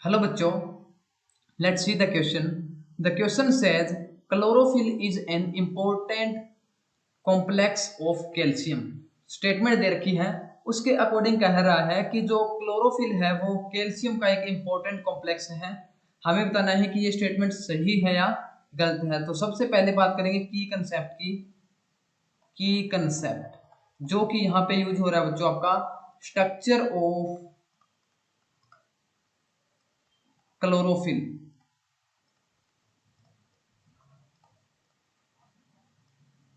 Hello बच्चों, let's see the question. The question says chlorophyll is an important complex of calcium. Statement दे रखी है, उसके according कह रहा है कि जो क्लोरोफिल है वो कैल्शियम का एक इंपॉर्टेंट कॉम्प्लेक्स है। हमें बताना है कि ये स्टेटमेंट सही है या गलत है। तो सबसे पहले बात करेंगे की कंसेप्ट की। की कंसेप्ट जो कि यहाँ पे यूज हो रहा है बच्चों, आपका स्ट्रक्चर ऑफ क्लोरोफिल।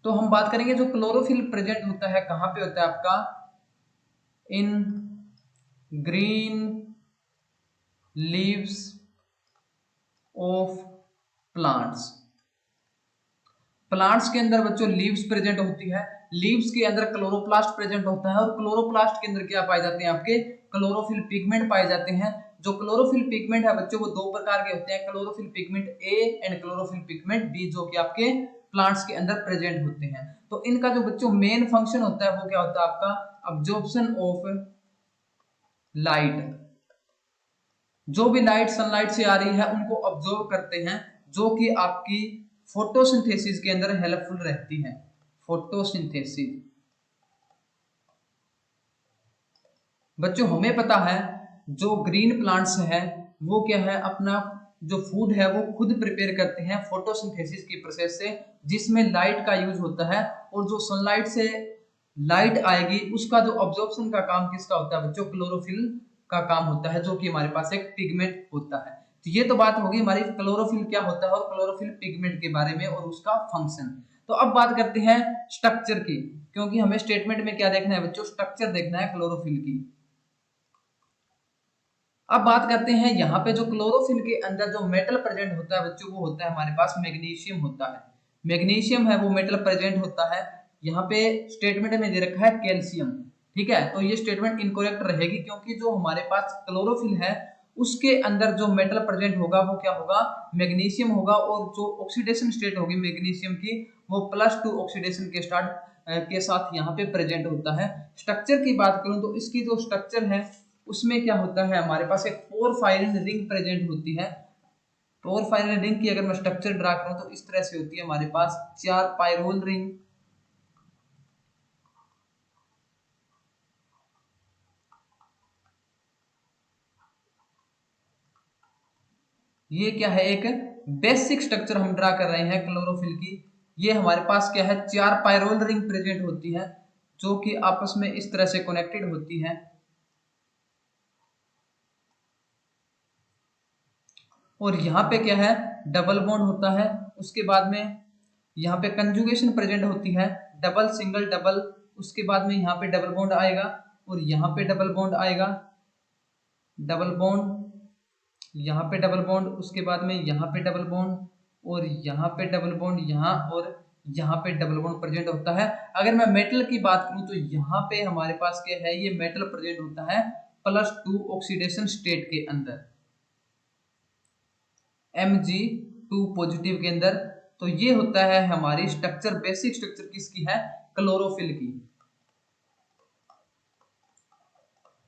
तो हम बात करेंगे जो क्लोरोफिल प्रेजेंट होता है कहां पे होता है आपका, इन green leaves of plants. Plants के अंदर बच्चों लीव्स प्रेजेंट होती है, लीव्स के अंदर क्लोरोप्लास्ट प्रेजेंट होता है और क्लोरोप्लास्ट के अंदर क्या पाए जाते हैं आपके क्लोरोफिल पिगमेंट पाए जाते हैं। जो क्लोरोफिल पिगमेंट है बच्चों वो दो प्रकार के होते हैं, chlorophyll pigment A and chlorophyll pigment B, जो कि आपके प्लांट्स के अंदर प्रेजेंट होते हैं। तो इनका जो बच्चों मेन फंक्शन होता है वो क्या होता है आपका, अब्जॉर्प्शन ऑफ लाइट। जो भी लाइट सनलाइट से आ रही है उनको ऑब्जॉर्व करते हैं, जो कि आपकी फोटोसिंथेसिस के अंदर हेल्पफुल रहती है। फोटोसिंथेसिस बच्चों हमें पता है जो ग्रीन प्लांट्स है वो क्या है, अपना जो फूड है वो खुद प्रिपेयर करते हैं फोटोसिंथेसिस की प्रोसेस से, जिसमें लाइट का यूज होता है। और जो सनलाइट से लाइट आएगी उसका जो ऑब्जॉर्प्शन का काम किसका होता है बच्चों, क्लोरोफिल का काम होता है, जो कि हमारे पास एक पिगमेंट होता है। तो ये तो बात होगी हमारी क्लोरोफिल क्या होता है और क्लोरोफिल पिगमेंट के बारे में और उसका फंक्शन। तो अब बात करते हैं स्ट्रक्चर की, क्योंकि हमें स्टेटमेंट में क्या देखना है बच्चों, स्ट्रक्चर देखना है क्लोरोफिल की। अब बात करते हैं यहाँ पे जो क्लोरोफिल के अंदर जो मेटल प्रेजेंट होता है बच्चों, वो होता है हमारे पास मैग्नीशियम होता है। मैग्नीशियम है वो मेटल प्रेजेंट होता है। यहाँ पे स्टेटमेंट में दे रखा है कैल्शियम, ठीक है। तो ये स्टेटमेंट इनकरेक्ट रहेगी, क्योंकि जो हमारे पास क्लोरोफिल है उसके अंदर जो मेटल प्रेजेंट होगा वो क्या होगा, मैग्नीशियम होगा। और जो ऑक्सीडेशन स्टेट होगी मैग्नीशियम की वो +2 ऑक्सीडेशन के के साथ यहाँ पे प्रेजेंट होता है। स्ट्रक्चर की बात करूं तो इसकी जो स्ट्रक्चर है उसमें क्या होता है, हमारे पास एक पोरफायरिन रिंग प्रेजेंट होती है। पोरफायरिन रिंग की अगर मैं स्ट्रक्चर ड्रा करूं तो इस तरह से होती है हमारे पास 4 पायरोल रिंग, ये क्या है एक बेसिक स्ट्रक्चर हम ड्रा कर रहे हैं क्लोरोफिल की। ये हमारे पास क्या है, 4 पायरोल रिंग प्रेजेंट होती है जो कि आपस में इस तरह से कनेक्टेड होती है। और यहाँ पे क्या है, डबल बॉन्ड होता है। उसके बाद में यहाँ पे कंजुगेशन प्रेजेंट होती है, डबल सिंगल डबल। उसके बाद में यहाँ पे डबल बॉन्ड आएगा और यहाँ पे डबल बॉन्ड आएगा, डबल बॉन्ड, यहाँ पे डबल बॉन्ड। उसके बाद में यहाँ पे डबल बॉन्ड और यहाँ पे डबल बॉन्ड, यहाँ और यहाँ पे डबल बॉन्ड प्रेजेंट होता है। अगर मैं मेटल की बात करूं तो यहाँ पे हमारे पास क्या है, ये मेटल प्रेजेंट होता है +2 ऑक्सीडेशन स्टेट के अंदर, Mg2 पॉजिटिव के अंदर। तो ये होता है हमारी स्ट्रक्चर, बेसिक स्ट्रक्चर किसकी है, क्लोरोफिल की।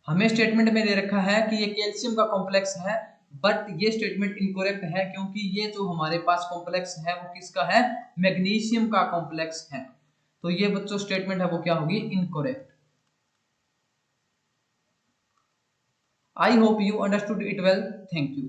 हमें स्टेटमेंट में दे रखा है कि ये कैल्शियम का कॉम्प्लेक्स है, बट ये स्टेटमेंट इनकरेक्ट है, क्योंकि ये जो हमारे पास कॉम्प्लेक्स है वो किसका है, मैग्नीशियम का कॉम्प्लेक्स है। तो ये बच्चों स्टेटमेंट है वो क्या होगी, incorrect. I hope you understood it well, thank you.